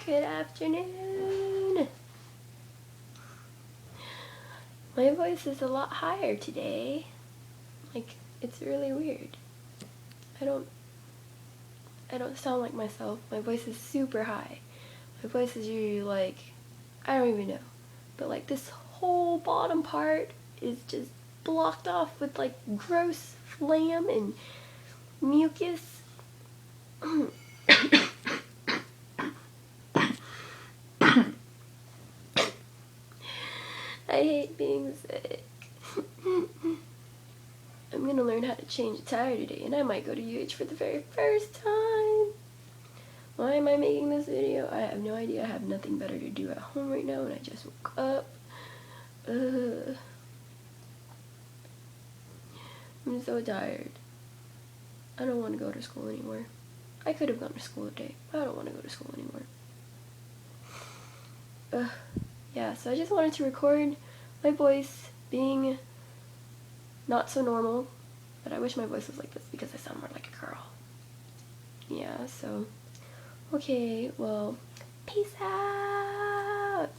Good afternoon. My voice is a lot higher today. Like, it's really weird. I don't sound like myself. My voice is super high. My voice is usually like, I don't even know. But like this whole bottom part is just blocked off with like gross phlegm and mucus. I hate being sick. I'm gonna learn how to change a tire today, and I might go to UH for the very first time. Why am I making this video? I have no idea. I have nothing better to do at home right now, and I just woke up. I'm so tired. I don't want to go to school anymore. I could have gone to school today, but I don't want to go to school anymore. Yeah, so I just wanted to record my voice being not so normal, but I wish my voice was like this because I sound more like a girl. Yeah, so, okay, well, peace out!